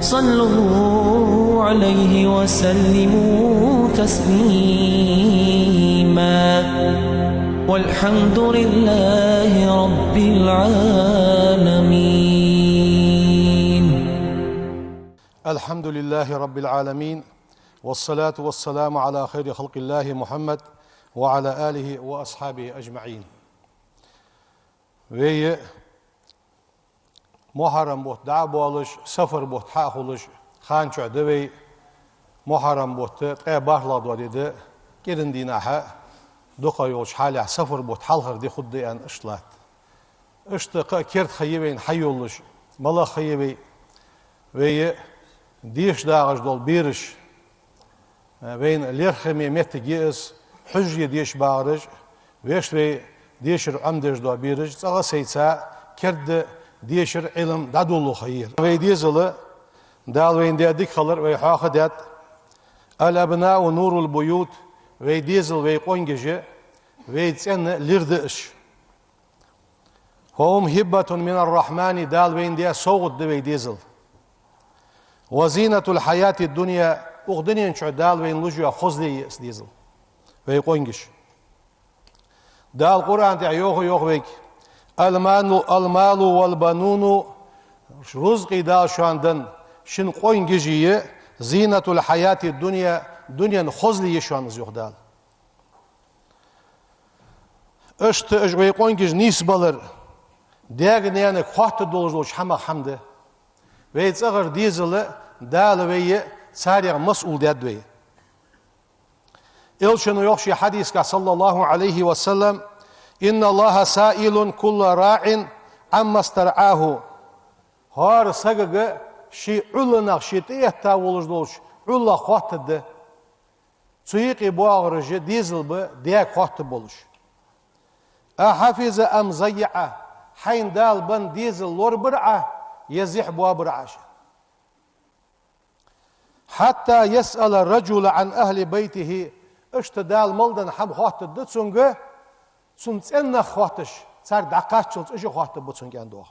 صلوا عليه وسلموا تسليما والحمد لله رب العالمين. الحمد لله رب العالمين، والصلاة والسلام على خير خلق الله محمد وعلى آله وأصحابه أجمعين. Ve Muharrem bot da boluş, safar bot ha oluş, xançada ve Muharrem bot'ta qabarladı dedi. Gelin dinaha doqayoş hala safar bot halğır di xuddi an işlat. İşte kert xayibin hayoluş, mala xayibi ve diş dağış dol biriş. Ve lerxemi metgiz, hücye diş bağırış, ve ديشر عمدش دو بيرج صغا سيتسا كرد ديشر علم دادولو خير ويديزل دال وين ديك خلر ويحاخدات الابناء نور البيوت ويديزل ويقونجي ويتسن لردش هم هبة من الرحمن دال وين دي صوت ويديزل وزينة الحياة الدنيا اغدنين شو دال وين لجوا خزلي ديزل ويقونجش دا القرآن تاع يوخ بيك المال والبنون رزقي دا شاندن شن قوين جيجي زينة الحياة الدنيا دنيا خزلي يشان زيوخ دال اشت اجوي قوين جيج نيس بالر داغ نيانا قوات دولج حما حمد ويتس اغر ديزل دال وي ساريغ مسؤول داد وي إلشنو يخشي حديث صلى الله عليه وسلم إن الله سائل كل راع عما استرعاه هار سجق شي علنا شي تيهتا ولجدوش علا خاطد سيقي باغرج ديزل ب ديك خاطب بولش أحفظ أم زيعه حين دال بن ديزل لور برعه يزيح بوا برعاش حتى يسأل الرجل عن أهل بيته اشتدال ملدن حم خاطر دتسونغ سنتنا خاطش صار دقاتشلز اش خاطر بوتسونغان دو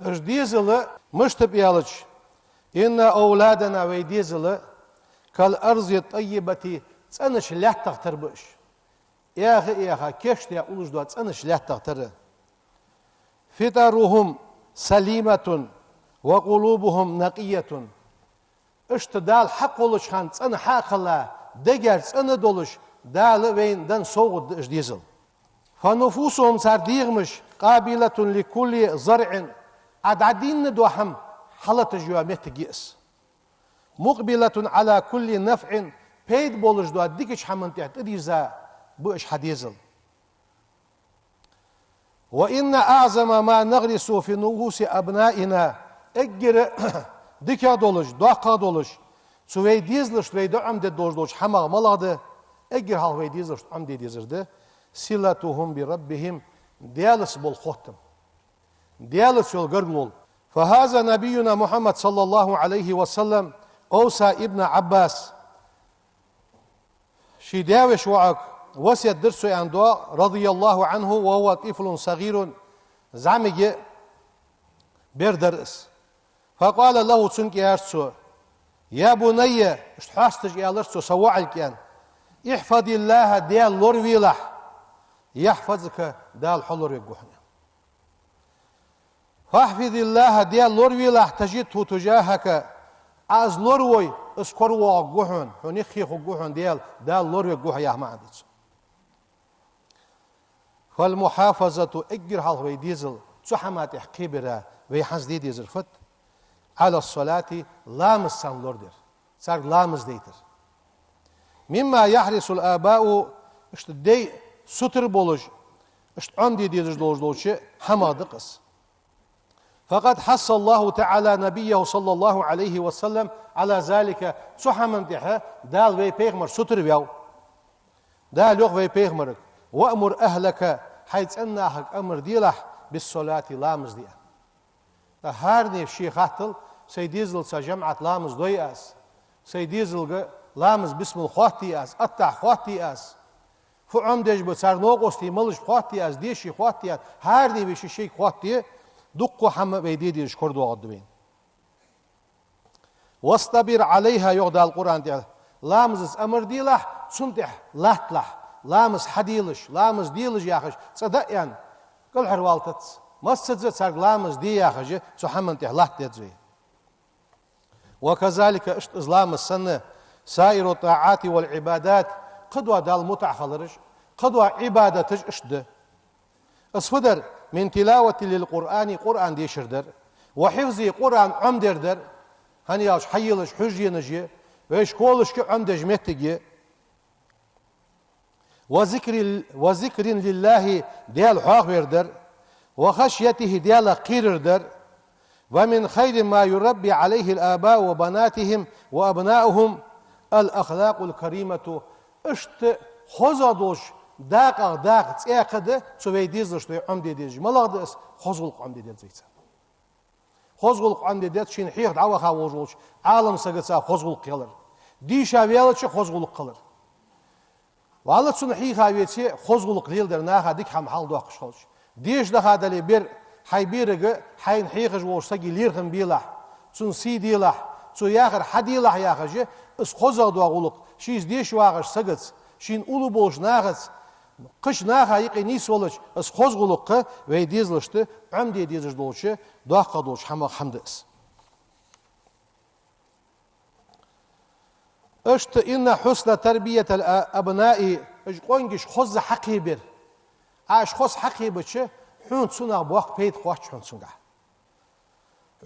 اش ديزل مشتب يالج ان اولادنا ويديزل كالارض الطيبه صنش لا تختر بش يا اخي كشت يا اولج دو صنش لا تختر فطرهم سليمه وقلوبهم نقيه اشتدال حق ولش خان صن حاقلا دگر صن دولش دال ويندن صوغ ديزل فنفوسهم سرديغمش قابلة لكل زرع عددين دوهم حالة جوامت جيس مقبلة على كل نفع بيد بولش دو ديكش حمن تحت ريزا بوش حديزل وإن أعظم ما نغرس في نفوس أبنائنا اجر ديكا دولش دوقا دولش سوي ديزلش وي دعم دي دولش حما ملاده اجر هال وي ديزلش عم دي ديزرده صلتهم بربهم ديالس بالختم ديالس يلغرنول فهذا نبينا محمد صلى الله عليه وسلم اوصى ابن عباس شي داوش وعك وصيت درسه عنده رضي الله عنه وهو طفل صغير زعمي بيردرس فقال له تنك يارسو يا بني اشتحاستج يالرسو سوعلك يعني احفظ الله ديال لور ويلح يحفظك دال حلور يقوحنا فاحفظ الله ديال لور ويلح تجده تجاهك از لوروي اسكر وقوحن هنيخي قوحن دال لور يقوح يا ما عندك فالمحافظة اجر حلوي ديزل تحمات حقيبرا ويحنز دي ديزل فت على الصلاة لامس سان لوردر صار لامس ديتر مما يحرص الآباء اشت دي ستر بولج اشت عندي ديزج دولش حماد قص فقد حث الله تعالى نبيه صلى الله عليه وسلم على ذلك سحمن دحه دال وي بيغمر ستر بيو دال يوغ وي بيغمر وامر اهلك حيث انك امر ديلح بالصلاة لامس دي هارني شي خاتل سيديزل سجمعة لامس دوياس سيديزل لامس بسم الخواتي اس اتع خواتي اس فعم دج بصار نوقستي ملش خواتي اس ديشي خواتي هارني بشي شي خواتي دقو حم بيدي شكردو غدوين واستبر عليها يغدى القرآن دي لامز أمر ديلح سنتح لاتلح لامز حديلش لامز ديلش ياخش صدق يعني كل حروالتت مسجد سار لامز دي ياخش سو حمن تح لات ديزوي وكذلك اشت إسلام السنة سائر الطاعات والعبادات قدوة دال متع خلرش قدوة عبادتش اشد اصفدر من تلاوة للقرآن قرآن دي شردر وحفظي قرآن عمدر در هنياش حيلش حجي نجي ويش كولش عمدج متجي وذكر لله ديال حاغر در وخشيته ديال قير در ومن خير ما يربي عليه الآباء وبناتهم وأبنائهم الأخلاق الكريمة اشت خزادوش داق تساقد سوي ديزلش عمدي ديج ملاقدس خزغلق عمدي ديز زيتsa خزغلق عمدي ديز شين حيخ دعوة خاوجولش عالم سقطsa خزغلق قلر ديشا ويالش خزغلق قلر والله سن حيخ هاويتي خزغلق ليلدر ناخا ديك هم حال دوقش خلش ديش دخا دلي بير حي بيرغ حين حيخج وشتاقي ليرخن بيلح سن سي ديلح سو ياخر حديلح ياخج اس خزغ دوغلق شيز ديش واغش سقط شين اولو بولش ناغس قش ناغا يقي نيس ولش اس خزغلق وي ديزلشت عمدي ديزش دولش دوقا دولش حما حمدس اشت إن حسن تربية الأبناء قونجش خز حقي بير عاش خز حقي بتش حون سنا بوق بيت خوش حون سنا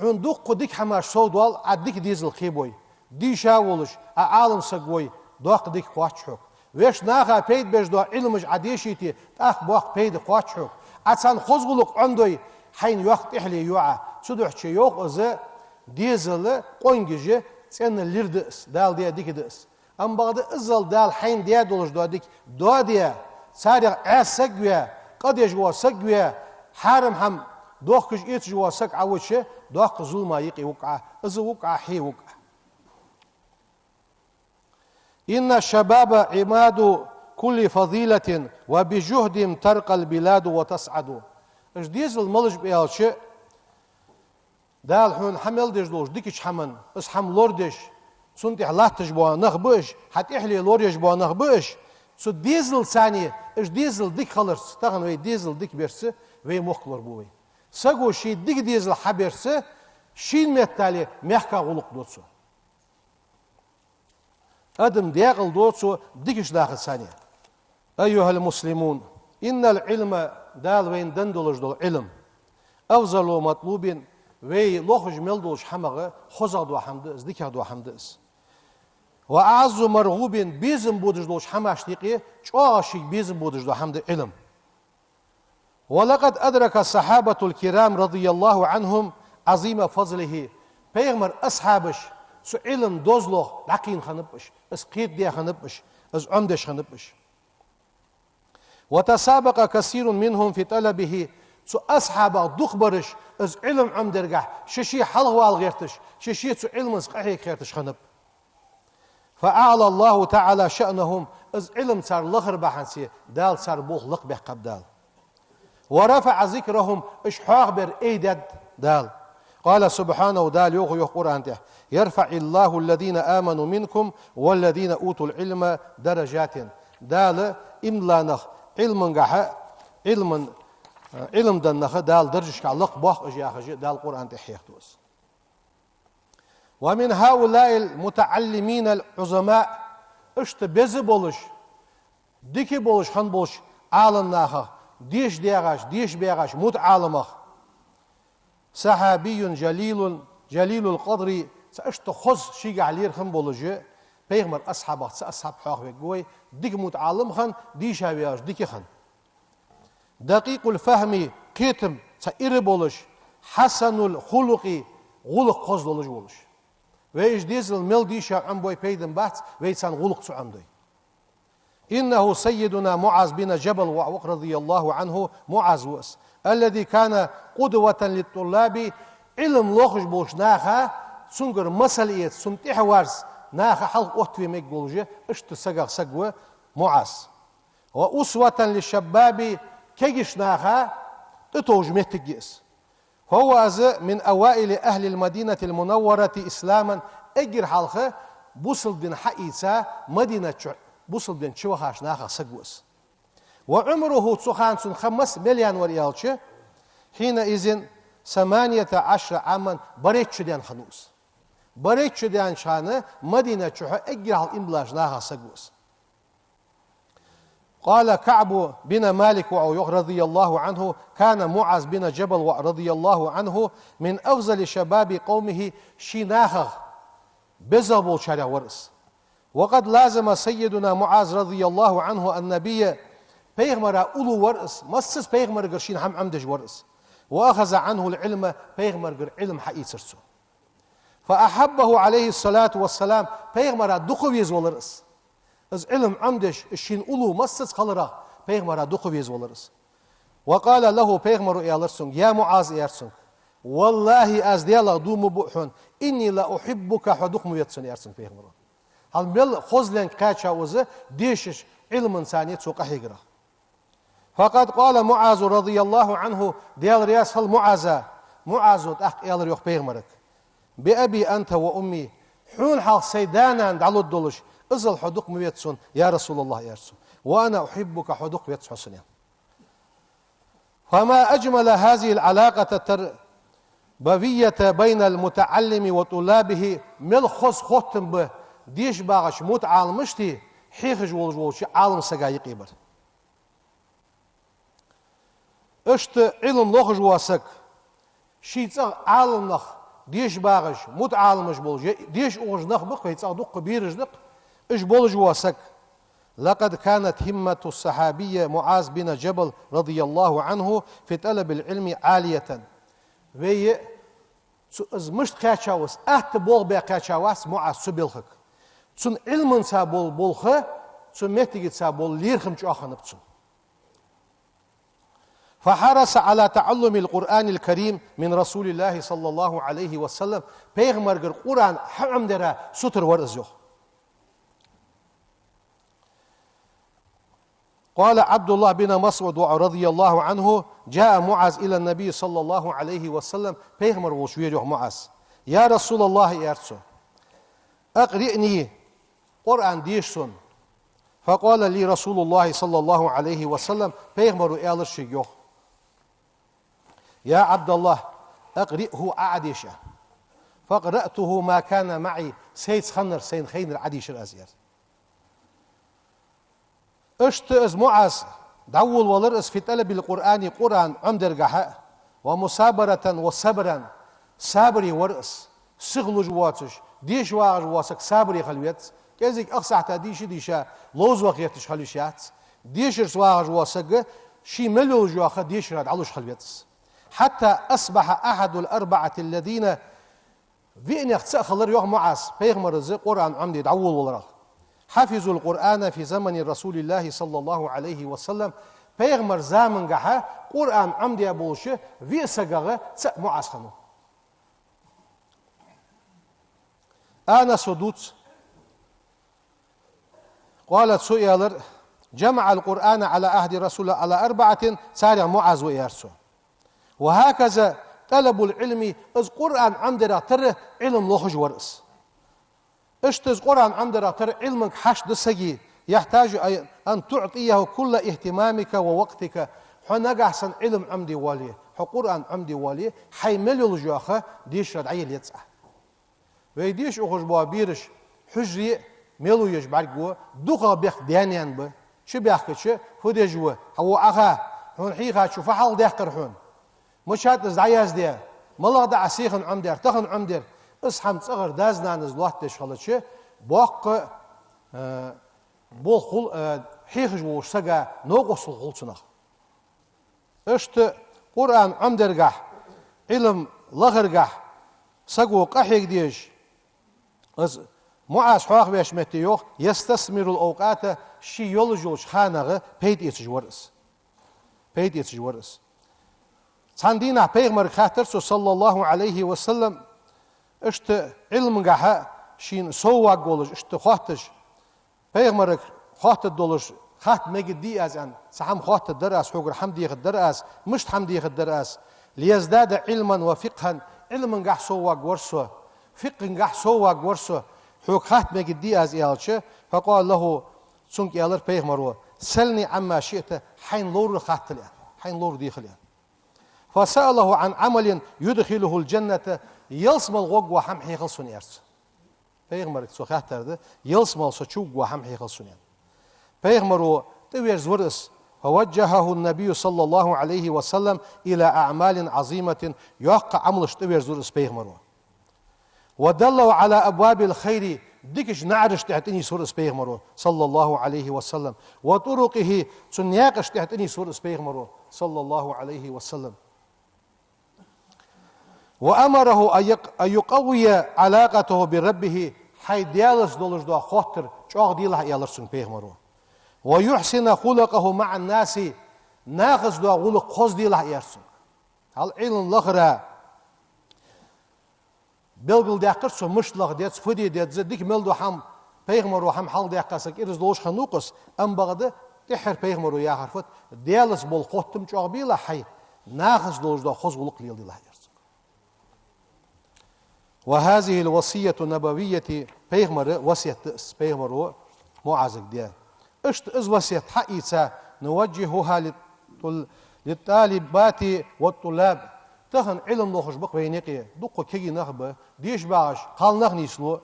حون دوق ديك حماش سودوال عديك ديزل خيبوي دي شاولش عالم سقوي دوق ديك خوش حق ويش ناخا بيت بيش دو علمش عديشيتي تاخ بوق بيت خوش حق عسان خزغلق عندوي حين وقت إحلي يوعى سدوح شي يوق إذا ديزل قونجش سن ليردس دال ديا ديك دس ام بعد ازل دال حين ديا دولش دو ديك دو ديا سارع اسقيا قد يجوا سقيا حرم هم دوخش ايت جوا سق عوشه دوخ ظلما يقي وقع از وقع حي وقع ان الشباب عماد كل فضيلة وبجهد ترقى البلاد وتصعد اش ديزل ملج بيالش دال حون حمل ديش دوش ديكش حمن اس حم لوردش سنتي حلاتش بوا نخبش حتى احلي لوريش بوا نخبش سو ديزل ثاني اش ديزل ديك خلص تاغن وي ديزل ديك بيرس وي مخلر بوي ساغو شي ديك ديزل حبرس شين متالي مخكا غلق دوتسو ادم ديغل دوتسو ديكش داخل ثانيه ايها المسلمون ان العلم دال وين دندولش دول علم افضل مطلوب وي لوخج ملدوش حمغه خزادو حمدس ديكادو حمدس واعز مرغوب بيزم بودجدوش حماشتيقي چواشيك بيزم بودجدو حمد علم ولقد ادرك الصحابه الكرام رضي الله عنهم عظيم فضله بيغمر اصحابش سو علم دوزلو لقين خنبش اس قيد دي خنبش اس عمدش خنبش وتسابق كثير منهم في طلبه سو أصحاب دخبرش از علم عمدرجح ششي حلوة الغيرتش ششي سو علم سقحي خيرتش خنب فأعلى الله تعالى شأنهم از علم صار لخر بحنسي دال صار بوخ لق بحقب دال ورفع ذكرهم اش حاغبر ايدد دال قال سبحانه دال يوغ قرآن ده يرفع الله الذين آمنوا منكم والذين أوتوا العلم درجات دال إملانخ علم قحا علم دنخ دال درجش كعلق باخ اجياخ دال قرآن تحيخ دوس ومن هؤلاء المتعلمين العظماء اشت بيز بولش ديكي بولش خن بولش عالم ناخ ديش ديغاش ديش بيغاش متعالمخ صحابي جليل القدر اشت خز شيق علير خن بولج بيغمر اصحابه اصحاب حاخ بيقوي ديك متعلم خن ديش هاوياش ديكي خن دقيق الفهم كيتم سائر بولش حسن الخلق غلق قصد بولش بولش ويش ديزل مل ديشا عم بوي بيدن بات ويسان غلق سو عم دوي إنه سيدنا معاذ بن جبل رضي الله عنه معاذ وس الذي كان قدوة للطلاب علم لوخش بولش ناخا سنجر مسليت سنتيح وارس ناخا حلق أحتوي ميك بولجي اشت سقر سقوة معاذ وأسوة للشباب كيش ناخا تتوج متجيس هو از من أوائل أهل المدينة المنورة إسلاما أجر حلقة بوصل دين حقيقة مدينة بوصل دين شوخاش ناخا سقوس وعمره تسخان 5 مليون وريالش حينئذ 18 عاما بريت شديان خنوس بريت شديان شانه مدينة شوخا أجر حلقة إمبلاج ناخا سقوس. قال كعب بن مالك رضي الله عنه كان معاذ بن جبل رضي الله عنه من أفضل شباب قومه شناخ بزبول شارع ورس وقد لازم سيدنا معاذ رضي الله عنه النبي بيغمر أولو ورس مسس بيغمر قرشين هم عمدج ورس وأخذ عنه العلم بيغمر علم حقيقي سرسو فأحبه عليه الصلاة والسلام بيغمر دقويز ورس از علم عمدش الشين أولو مسس خلرا بيغمر دقويز ورس وقال له بيغمر إيالرسون يا معاذ إيالرسون والله از ديالا دوم بوحون إني لا أحبك حدوك ميتسون إيالرسون بيغمر هل مل خزلن كاتشا وزه ديشش علم إنسانية سوق حيقرا فقد قال معاذ رضي الله عنه ديال رياس هل معاذ تأخ إيالر يوخ بيغمرك بأبي أنت وأمي حون حال سيدانا دعلو الدولش ازل حدوك ميتسون يا رسول الله إيالرسون وأنا أحبك حدوك ميتسون حسنين. فما أجمل هذه العلاقة التربوية بين المتعلم وطلابه ملخص ختم به ديش باغش متعلمشتي حيخج والجولش عالم سقايق يبر اشت علم لخج واسك شيتصغ عالم نخ ديش باغش متعلمش بولج ديش اوغج نخ بق يتصغ دق بيرج نق اش بولج واسك. لقد كانت همة الصحابي معاذ بن جبل رضي الله عنه في طلب العلم عالية وي مشت قاچاوس احت بول بي قاچاواس معاذ سبيلخك تون علم سابول بولخه تون مهتجت سابول ليرخم جاخنبتون فحرص على تعلم القرآن الكريم من رسول الله صلى الله عليه وسلم بيغمر القرآن حرم درا ستر ورزيوه. قال عبد الله بن مسعود رضي الله عنه جاء معاذ إلى النبي صلى الله عليه وسلم بيغمر وشويره معاذ يا رسول الله يارسو أقرئني قرآن ديشسون فقال لي رسول الله صلى الله عليه وسلم بيغمر إيالرشيوه يا عبد الله أقرئه أعديشة فقرأته ما كان معي سيد خنر سين خينر عديش الأزير اشت از معاذ دول ولرس في طلب القرآن قرآن عمدرقها ومصابرة وصبرا صابري ورس سغلو جواتش ديش واغ جواسك صابري خلويت كذلك أخصحتا ديشا لوز وقيتش خلوشات ديشرس واغ جواسك شي ملو جواخا ديشرات علوش خلويتس حتى أصبح أحد الأربعة الذين فين يختصأ خلر يوغ معاذ بيغمر الزي قرآن عمدي دول ولرغ حفظوا القرآن في زمن رسول الله صلى الله عليه وسلم بيغمر زامن قحا قرآن عمدي أبوشه في سقاغة تسأ معاذ خنو أنا صدوت قالت سؤالر جمع القرآن على عهد رسول الله على 4 سارع معاذ وإيارسو وهكذا طلب العلم از قرآن عمدي تر علم لخج ورس اشتز قرآن عمدرا تر علمك حشد سجي يحتاج أن تعطيه كل اهتمامك ووقتك حنق أحسن علم عمدي والي قرآن عمدي والي حيمل الجواخة ديش رد عيل يتسع ويديش أخش بوابيرش حجري ميلو يجبرقوا دوغا بيخ ديانيان بي شو بيخكتش فودي جوا هو أخا هون حيخا شو فحال ديخكر هون مشات ازدعياز ديا ملا دا عسيخن عمدر تخن عمدر اسحم تصغر دازنانز لوحدش خلتش باق بول خل حيخج وش سجا نوقص الخلصنا اشت قرآن عمدرجح علم لغرجح سجو قحيق ديش از معاذ حواق بيش متيوخ يستثمر الأوقات شي يولجوش خانغ بيت يتجورس بيت يتجورس صندينا بيغمر خاطرسو صلى الله عليه وسلم اشت علم جها شين سواق قولش اشت خاطش بيغمر خاطر دولش خات مجدي از ان سحم خاطر درس حجر حمدي الدرس مش حمدي الدرس ليزداد علما وفقها علم قح سوا قرصه فقه قح سوا قرصه حكات مجدي از يالشه فقال له سنك يالر بيغمرو سلني عما شئت حين لور خاتل حين لور ديخل فسأله عن عمل يدخله الجنة يلسم الغوغ وحم حيخل سنيرس بيغمر سو خاتر يلسم سچوغ وحم حيخل سنير بيغمرو توير زورس فوجهه النبي صلى الله عليه وسلم إلى أعمال عظيمة يوقع عمل توير زورس بيغمرو ودلوا على أبواب الخير ديكش نعرش تحتني سورة بيغمرو صلى الله عليه وسلم وطرقه سنياقش تحتني سورة بيغمرو صلى الله عليه وسلم وأمره أن يقوي علاقته بربه حي ديالس دولش دو خطر چوغ ديله يالرسن بيغمرو ويحسن خلقه مع الناس ناقص دو خلق خوز ديله يرسن هل علم لغرا بلغل داقر سو مشلغ ديت فدي ديت زدك ملدو حم بيغمرو حم حال داقاسك إرز دوش خنوقس أم بغده تحر بيغمرو يا حرفت ديالس بول خوتم چوغ بيله حي ناقص دولش دو خوز خلق ليل ديله يرسن وهذه الوصية النبوية بيغمر وصية بيغمرو معازك ديال اشت از وصية حقيقة نوجهها للطالبات والطلاب تهن علم نخش بق بينيقي دقو كيجي نخبه ديش باش قال نغنيسلو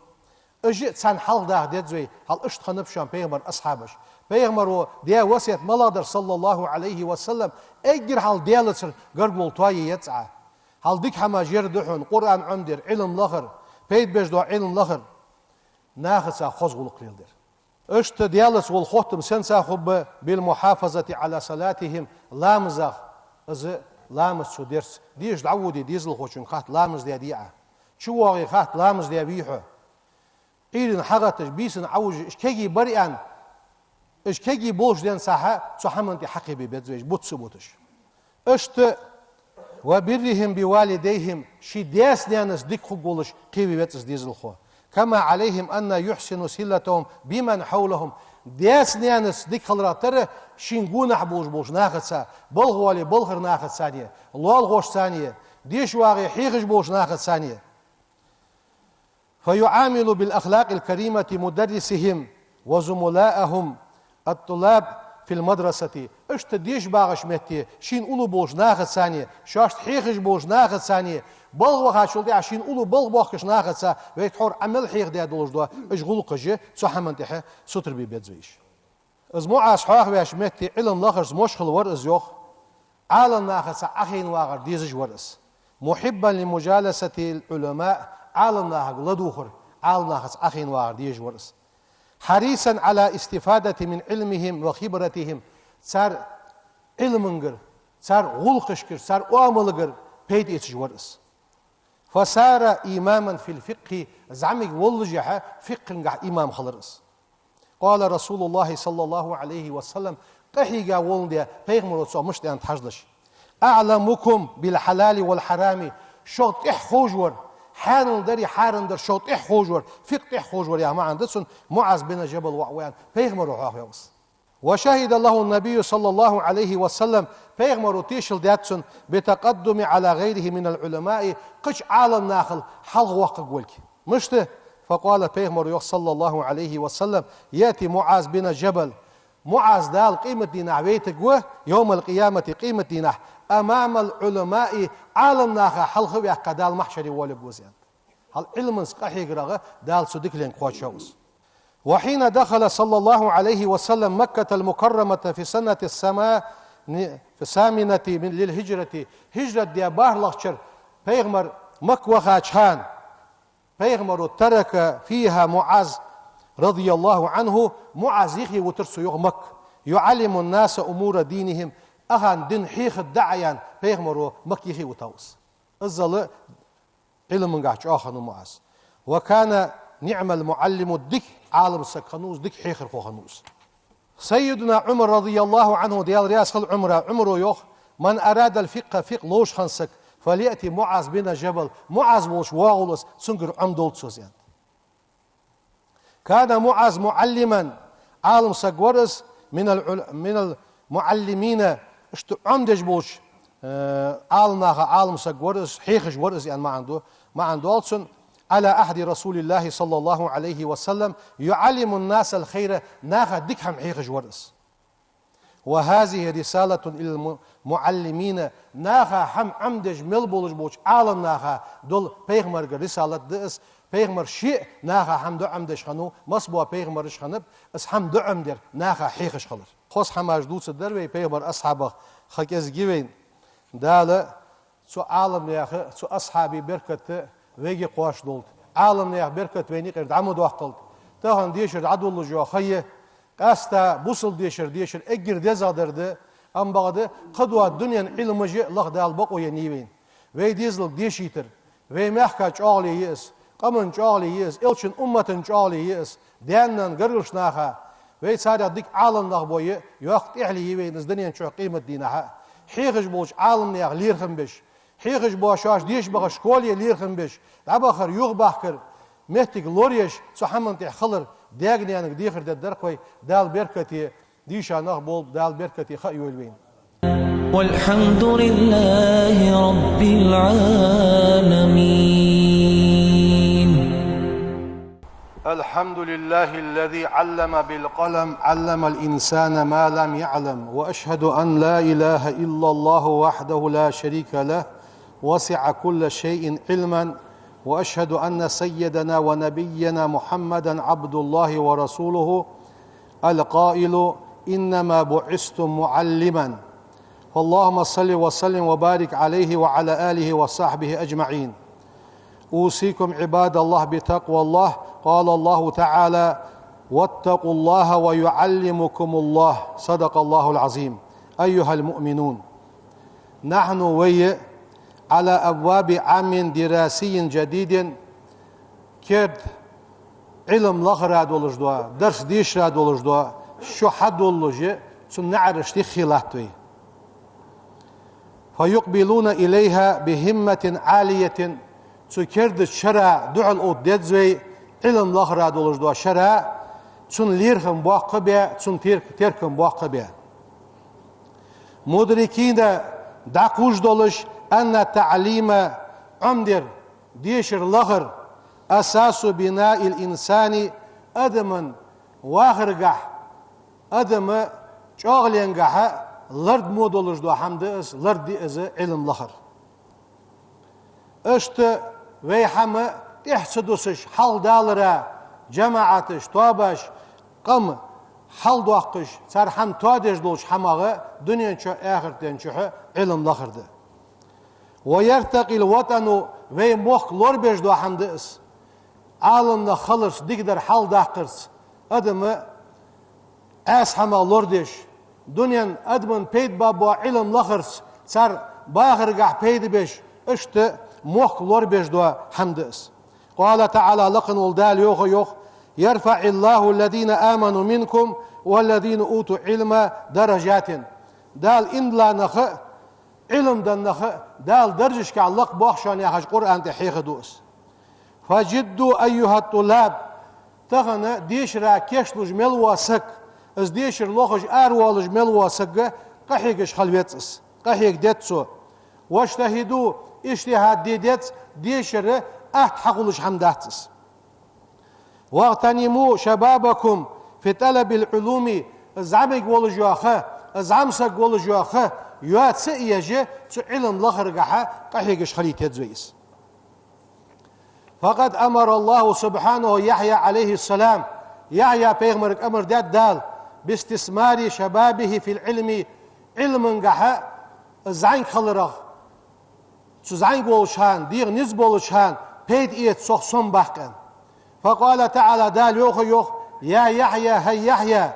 اجي سان حال داغ ديت زوي هل اشت خنبشان بيغمر اصحابش بيغمرو ديا وصية ملادر صلى الله عليه وسلم اجر حال ديالتر قربول توي يتسعى هل ديك حما جير دحون قرآن عمدر علم لغر بيت بجدو علم لغر ناخذ خزغل قليل اشت ديالس والخوتم سنسا خب بالمحافظة على صلاتهم لامزغ از لامز شو درس ديش دعودي ديزل خوشن خات لامز ديا ديعة شو واغي خات لامز ديا بيحو قيلن حغتش بيسن عوج اشكيجي بريان اشكيجي بولش دين ساحة سحمنتي حقي بيبتزويش بوتسو بوتش اشت وبرهم بوالديهم شي دياس ديانس ديك خبولش قيبي بيتس ديزل خو كما عليهم أن يحسنوا صلتهم بمن حولهم دياس ديانس ديك خلراتر شينغون حبوش بوش ناخدسا بلغوالي بلغر ناخد ثانية لول غوش ثانية ديش واغي حيخش بوش ناخد ثانية فيعامل بالأخلاق الكريمة مدرسهم وزملائهم الطلاب في المدرسة اشت ديش باغش متي شين اولو بوش ناخد ثانية شاشت حيخش بوش ناخد ثانية بلغ خاشول دي عشين اولو بلغ بوخش ناخد ثا ويتحور عمل حيخ دي دولش دوا اشغلو قجي صحمن تحي ستر بي بيتزويش از معاس حاخ باش متي علم لخرز مشخل ورز يوخ عالم ناخد ثا اخين واغر ديزج ورز محبا لمجالسة العلماء عالم ناخد لدوخر عالم ناخد اخين واغر ديج ورز حريصا على استفادة من علمهم وخبرتهم صار علمنجر صار غلقشكر صار اواملجر بيت اتجورس فصار إماما في الفقه زعمك والجحة فقه إمام خلرس قال رسول الله صلى الله عليه وسلم قحيقا ولدي بيغمر وصو مشتي أن تحجلش أعلمكم بالحلال والحرام شوط إحخوجور حانل دري حارن در شوط إحخوجور فقه إحخوجور يا ما عندسون معاذ بن جبل وعوان بيغمر وحاخيوس وشهد له النبي صلى الله عليه وسلم بيغمر تيشل داتسون بتقدم على غيره من العلماء قش عالم ناخل حلغ وقت قولك مشته فقال بيغمر صلى الله عليه وسلم يأتي معاذ بن جبل معاذ دال قيمة دينا عبيتك يوم القيامة قيمة دينا أمام العلماء عالم ناخل حلغ ويحق دال محشري والبوزيان هل علم سقحي قرغة دال صدق لين قوات شوز وحين دخل صلى الله عليه وسلم مكة المكرمة في سنة الثامنة للهجرة هجرة ديابار لغشر بيغمر مكوة خاچان بيغمر ترك فيها معاذ رضي الله عنه معاذ يخي وترسو يغمك يعلم الناس أمور دينهم أهان دين حيخ الدعيان بيغمر مك يخي وتوس الظل علم قاعد آخر معاذ وكان نعم المعلم الدك عالم السكنوس دك حيخر خوخنوس سيدنا عمر رضي الله عنه ديال رياس خل عمره يوخ من أراد الفقه فقه لوش خنسك فليأتي معاذ بن جبل معاذ وش واغلس سنقر عمدولت سوزيان كان معاذ معلما عالم سقورس من المعلمين اشتو عمدج بوش عالمها عالم سجورس حيخش ورس يعني ما عنده ألسن على أحد رسول الله صلى الله عليه وسلم يعلم الناس الخير ناخا ديكهم حيخش ورس وهذه رسالة إلى المعلمين ناخا هم عمدج ملبولج بوش عالم ناخا دول بيغمر رسالة دئس بيغمر شيء ناخا هم دو عمدش خنو مصبوع بيغمرش خنب اس هم دو عمدر ناخا حيخش خلر خوص حماش دوس الدروي بيغمر أصحابه خكيز جيوين دالة سو عالم ناخا سو أصحابي بركة ويجي قواش دولت عالم ناخ بركة ويني قرد عمود وقتلت تهان ديشر عدو الله جو خيه قاستا بوصل ديشر اجر ديزادرد ام بعد قدوة الدنيا علمجي الله دال بقو ينيوين وي ديزل ديشيتر وي محكا چاغلي يس قمن چاغلي يس الچن امتن چاغلي يس ديانن گرش ناخا وي سارا ديك عالم ناخ بوي يوقت احلي يوين از دنيا چو قيمة دينها حيخش بوش عالم ناخ ليرخم بش حيخش بوشاش ديش بغا شكولي ليرخم بش عباخر يوغ باخر مهتك لوريش سو حمن تخلر داغني أنا ديخر درقوي دال بركتي ديشا نخبول دال بركتي خيولوين والحمد لله رب العالمين. الحمد لله الذي علم بالقلم علم الإنسان ما لم يعلم وأشهد أن لا إله إلا الله وحده لا شريك له وسع كل شيء علما وأشهد أن سيدنا ونبينا محمدا عبد الله ورسوله القائل إنما بعثتم معلما فاللهم صل وسلم وبارك عليه وعلى آله وصحبه أجمعين. أوصيكم عباد الله بتقوى الله. قال الله تعالى واتقوا الله ويعلمكم الله. صدق الله العظيم. أيها المؤمنون نحن على أبواب عام دراسي جديد كرد علم لغراد ولجدوا درس ديش راد ولجدوا شو حد ولجي سنعرش دي خلاتوي فيقبلون إليها بهمة عالية كرد شرع دعال أودد زي علم لغراد ولجدوا شرع سن ليرخم بواقبيا سن تركم بواقبيا مدركين داقوش دولش أن التعليم عمدر ديشر لغر أساس بناء الإنسان أدما واخرقح أدم شغلينقح لرد مودولش دو حمد اس لرد از علم لغر اشت ويحم تحسدوسش حل دالرا جماعتش توابش قم حل دوقش سر حم توادش دولش حماغه دنيا چو آخر تنچوه علم لغر ده ويرتقي الوطن ve moh lor beş do hamdes alında xalır digder hal daqırs adımı as hama lor deş dünyan adımın peyd baba ilim laqırs sar bağır gah peyd beş işte moh lor beş do hamdes قال تعالى لقن والدال يوخ يرفع الله الذين آمنوا منكم والذين أوتوا علم درجات دال إن لا نخ علم دنخ دال درجش كعلق بوخشان يا حج قرآن تحيخ دوس فجدوا أيها الطلاب تغنى ديش را كيشلوج ملواسك از ديشر لوخج أروالج ملواسك قحيقش خلويتس قحيق ديتسو واجتهدوا اجتهاد ديدت ديشر أحقلش حمداتس واغتنموا شبابكم في طلب العلوم زعمك ولجواخه زعمسك ولجواخه يوات سئيجي علم لغرقها قحيقش خليت يدزويس فقد أمر الله سبحانه يحيى عليه السلام يحيى بيغمرك أمر دال باستثمار شبابه في العلم علم قحا زعين خلرغ زعين بولشان ديغ نز بولشان بيد إيت صخصن بحقن فقال تعالى دال يوخ يا يحيى هي يحيى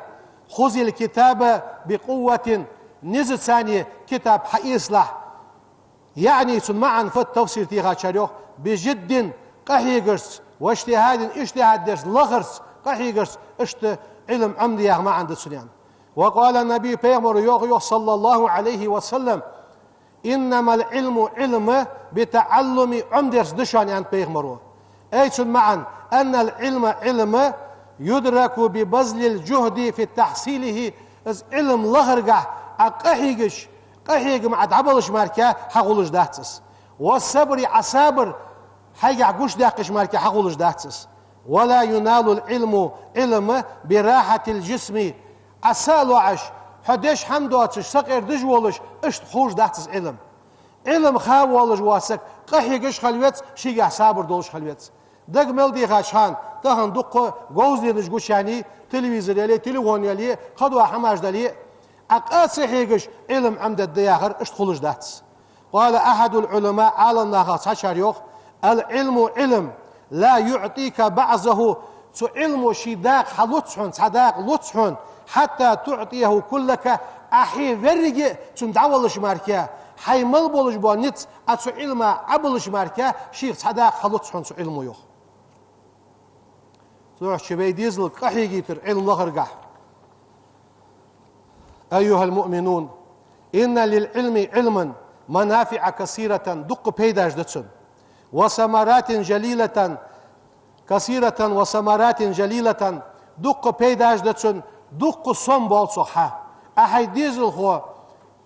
خذ الكتاب بقوة نزل ثانية كتاب حيصلح يعني معا في التفسير تيغا شاريوخ بجد قحيقرس واجتهاد اجتهاد درس لغرس قحيقرس اشت علم عمدي ما عند السنان وقال النبي بيغمر يوخ صلى الله عليه وسلم إنما العلم علم بتعلم عمدرس دشان يعني بيغمروا أي معا أن العلم علم يدرك ببذل الجهد في تحصيله علم لغرقع أقحيقش قهيق مع دعبلش ماركا حقولش داتس والصبر عصابر حاجة عقوش داقش ماركا حقولش داتس ولا ينال العلم علم براحة الجسم أسالو عش حدش حمدواتش سقر دجولش اشت خوش داتس علم خاولش واسك قهيقش خلويت شيء صابر دولش خلويت دق ملدي غاشان دهن دق جوزي نجوش يعني تلفزيون يلي تليفون يلي خدوا حماش دلي أقاسي هيجش علم عمد الدياغر اشتخلش داتس قال أحد العلماء على الناقص عشر يوخ العلم علم لا يعطيك بعضه سو علم شداق حلطحن صداق لطحن حتى تعطيه كلك أحي فرق تندعولش ماركا حي ملبولش بونيت أتسو علم عبلش ماركا شيخ صداق حلطحن سو علم يوخ سوح شبي ديزل قحي جيتر علم لغرقح أيها المؤمنون إن للعلم علما منافع كثيرة دق بيداش دتسن وثمرات جليلة كثيرة وثمرات جليلة دق بيداش دتسن دق صم بالصحة أحي ديزل هو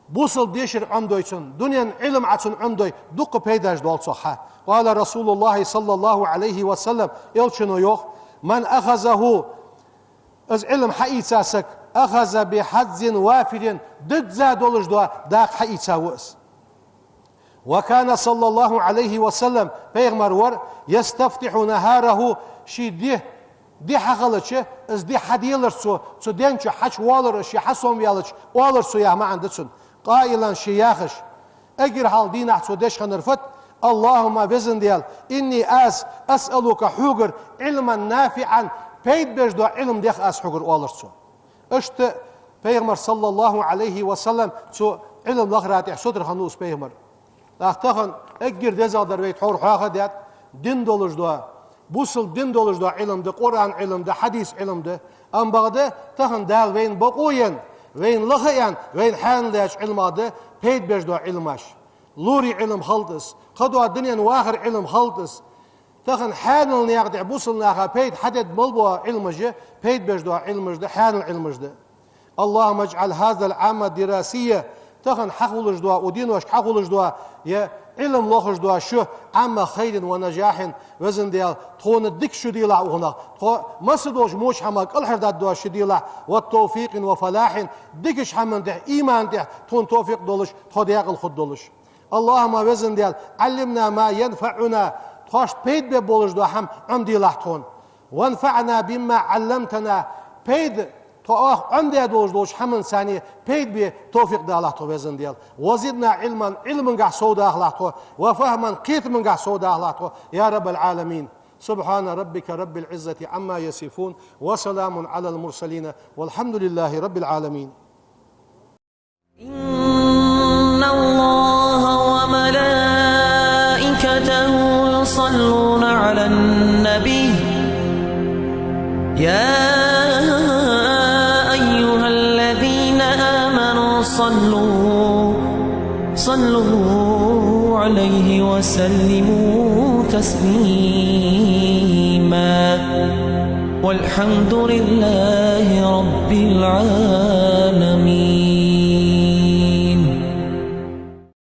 بوصل ديشر عمدويتن دنيا علم عتن عمدوي دق بيداش دول صحة قال رسول الله صلى الله عليه وسلم يلشنو يوخ من أخذه از علم حقيقة أخذ بحظ وافر ضد زادولش داق حقيقة وس وكان صلى الله عليه وسلم پیغمبر ور يستفتح نهاره شي دي حقلش از دي حديلر سو دينچ حش والر شي حسوم يالش والر سو يا ما عندسن قائلا شياخش اجر حال دين سو دش خنرفت اللهم وزن ديال اني اسالك حجر علما نافعا بيد بجدو علم ديخ حجر والر سو اشت پیغمبر صلى الله عليه وسلم سو علم لغرات صدر خنوس پیغمبر لختخن اجر دزا در بيت حور حاخه ديات دين دولج دو بوصل دين دولج دو علم ده قرآن علم ده حديث علم ده ام بغده تخن دال وين بقوين وين لخيان وين حان لاش علم ده بيد بجدو علماش لوري علم خلطس خدوا الدنيا واخر علم خلطس تخن حان النياقد بوصل ناخا بيد حدد ملبو علمجه بيد بجدو علمجه حان العلمجه اللهم اجعل هذا العام دراسيه تخن حقولش دوا ودين وش حقولش دوا يا علم لوخش دوا شو عام خير ونجاح وزن ديال تون الدك شو ديلا وهنا مسدوش موش حماك الحرداد دوا شو ديلا والتوفيق وفلاح دكش حمن ده ايمان ده تون توفيق دولش توديق الخد دولش اللهم وزن ديال علمنا ما ينفعنا تخش بيد ببولش دوا هم عمدي لحتون وانفعنا بما علمتنا بيد عندي دوش حمن ثانية بيد بتوفيق ده الله توزن ديال وزدنا علما قاع سودا الله وفهما قيت من قاع سودا الله يا رب العالمين سبحان ربك رب العزة عما يصفون وسلام على المرسلين والحمد لله رب العالمين. إن الله وملائكته يصلون على النبي يا صلوا عليه وسلموا تسليما والحمد لله رب العالمين.